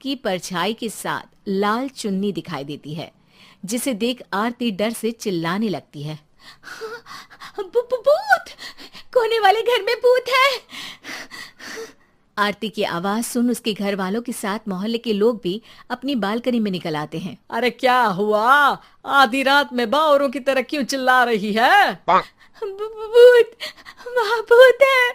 की परछाई के साथ लाल चुन्नी दिखाई देती है, जिसे देख आरती डर से चिल्लाने लगती है। भूत! कोने वाले घर में भूत है। आरती की आवाज सुन उसके घर वालों के साथ मोहल्ले के लोग भी अपनी बालकनी में निकल आते हैं। अरे क्या हुआ? आधी रात में बावरों की तरह क्यों चिल्ला रही है? भूत! वहाँ भूत है।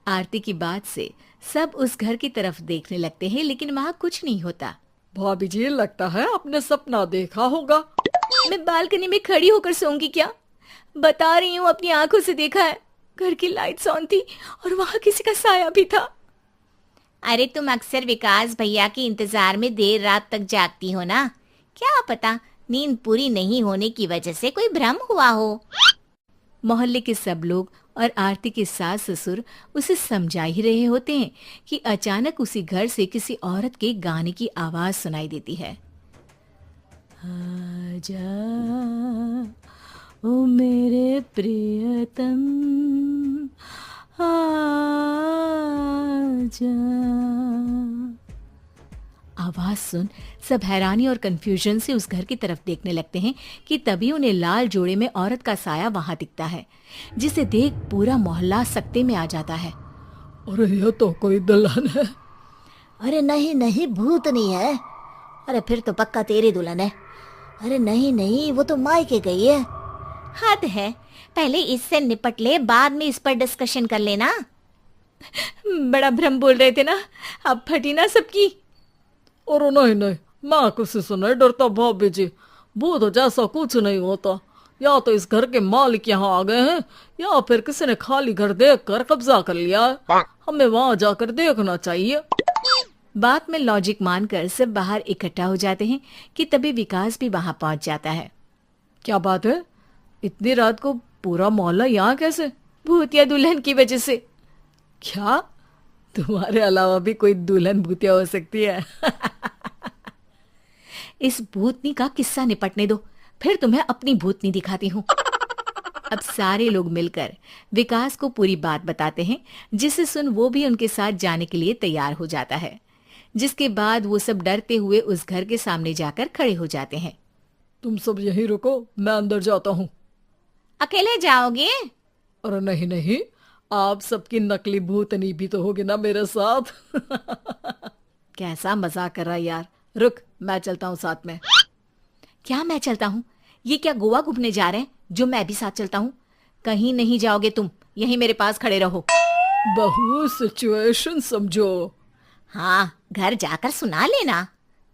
आरती की बात से सब उस घर की तरफ देखने लगते हैं, लेकिन वहाँ कुछ नहीं होता। भाभी जी, लगता है आपने सपना देखा होगा। मैं बालकनी में खड़ी होकर सोऊंगी क्या? बता रही हूँ, अपनी आंखों से देखा है। घर की लाइट्स ऑन थी और वहाँ किसी का साया भी था। अरे तुम अक्सर विकास भैया के इंतजार में देर रात तक जागती हो ना, क्या पता नींद पूरी नहीं होने की वजह से कोई भ्रम हुआ हो। मोहल्ले के सब लोग और आरती के सास ससुर उसे समझा ही रहे होते हैं कि अचानक उसी घर से किसी औरत के गाने की आवाज सुनाई देती है। आजा ओ मेरे प्रियतम, आजा। आवाज सुन सब हैरानी और कंफ्यूजन से उस घर की तरफ देखने लगते हैं कि तभी उन्हें लाल जोड़े में औरत का साया वहां दिखता है, जिसे देख पूरा मोहल्ला सकते में आ जाता है। अरे ये तो कोई दुल्हन है। अरे नहीं नहीं, भूत नहीं है। अरे फिर तो पक्का तेरी दुल्हन है। अरे नहीं नहीं, वो तो मायके गई है। हद है, पहले इससे निपट ले, बाद में इस पर डिस्कशन कर लेना। बड़ा भ्रम बोल रहे थे ना, अब फटी ना सबकी। और नहीं नहीं, मैं किसी से नहीं डरता भाभी जी। भूत जैसा कुछ नहीं होता। या तो इस घर के मालिक यहाँ आ गए हैं, या फिर किसी ने खाली घर देख कर कब्जा कर लिया है। हमें वहां जाकर देखना चाहिए। बात में लॉजिक मानकर सब बाहर इकट्ठा हो जाते हैं कि तभी विकास भी वहां पहुंच जाता है। क्या बात है? इतनी रात को पूरा मोहल्ला यहाँ कैसे? भूतिया दुल्हन की वजह से। क्या तुम्हारे अलावा भी कोई दुल्हन भूतिया हो सकती है? इस भूतनी का किस्सा निपटने दो, फिर तुम्हें अपनी भूतनी दिखाती हूँ। अब सारे लोग मिलकर विकास को पूरी बात बताते हैं, जिसे सुन वो भी उनके साथ जाने के लिए तैयार हो जाता है। जिसके बाद वो सब डरते हुए उस घर के सामने जाकर खड़े हो जाते हैं। तुम सब यहीं रुको, मैं अंदर जाता हूँ। अकेले जाओगे? अरे नहीं नहीं, आप सबकी नकली भूतनी भी तो होगी ना मेरे साथ। कैसा मजाक कर रहा यार। रुक, मैं चलता हूँ साथ में। क्या मैं चलता हूँ? ये क्या गोवा घूमने जा रहे हैं जो मैं भी साथ चलता हूँ? कहीं नहीं जाओगे तुम, यहीं मेरे पास खड़े रहो। बहू सिचुएशन समझो। हाँ, घर जाकर सुना लेना।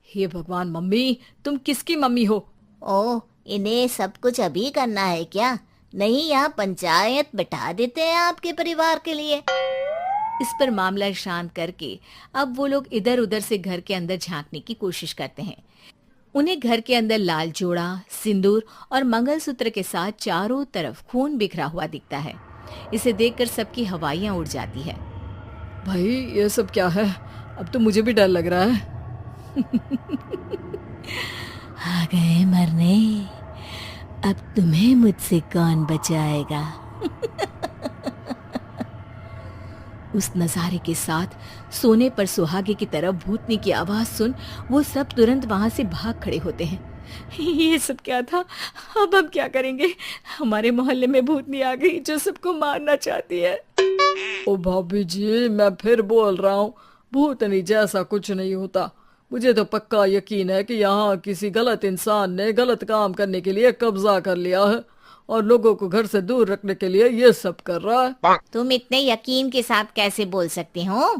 हे भगवान, मम्मी तुम किसकी मम्मी हो? ओ, इन्हें सब कुछ अभी करना है क्या? नहीं, यहाँ पंचायत बैठा देते हैं आपके परिवार के लिए। इस पर मामला शांत करके अब वो लोग इधर उधर से घर के अंदर झांकने की कोशिश करते हैं। उन्हें घर के अंदर लाल जोड़ा, सिंदूर और मंगलसूत्र के साथ चारों तरफ खून बिखरा हुआ दिखता है। इसे देखकर सबकी हवाइयां उड़ जाती है। भाई ये सब क्या है? अब तो मुझे भी डर लग रहा है। आ गए मरने, अब तुम्हें मुझसे कौन बचाएगा? उस नजारे के साथ सोने पर सुहागे की तरफ भूतनी की आवाज सुन वो सब तुरंत वहां से भाग खड़े होते हैं। ये सब क्या था? अब हम क्या करेंगे? हमारे मोहल्ले में भूतनी आ गई जो सबको मारना चाहती है। ओ भाभी जी, मैं फिर बोल रहा हूँ, भूतनी जैसा कुछ नहीं होता। मुझे तो पक्का यकीन है कि यहाँ किसी गलत इंसान ने गलत काम करने के लिए कब्जा कर लिया है और लोगों को घर से दूर रखने के लिए ये सब कर रहा है। तुम इतने यकीन के साथ कैसे बोल सकते हो?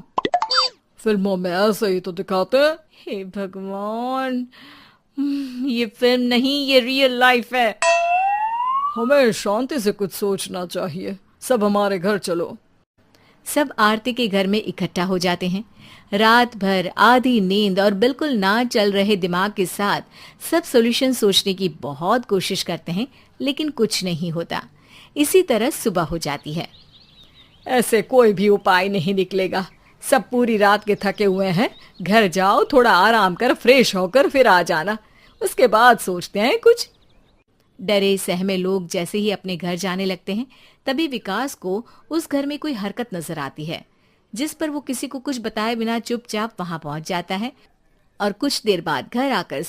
फिल्मों में ऐसे ही तो दिखाते हैं। हे भगवान, ये फिल्म नहीं, ये रियल लाइफ है। हमें शांति से कुछ सोचना चाहिए। सब हमारे घर चलो। सब आरती के घर में इकट्ठा हो जाते हैं। रात भर आधी नींद और बिल्कुल ना चल रहे दिमाग के साथ सब सॉल्यूशन सोचने की बहुत कोशिश करते हैं, लेकिन कुछ नहीं होता। इसी तरह सुबह हो जाती है। ऐसे कोई भी उपाय नहीं निकलेगा। सब पूरी रात के थके हुए हैं। घर जाओ, थोड़ा आराम कर, फ्रेश होकर फिर आ जाना, उसके बाद सोचते हैं कुछ। डरे सहमे लोग जैसे ही अपने घर जाने लगते हैं, तभी विकास को उस घर में कोई हरकत नजर आती है। जिस पर वो किसी को कुछ बताए बिना चुपचाप वहां पहुंच जाता है और कुछ देर बाद घर आकर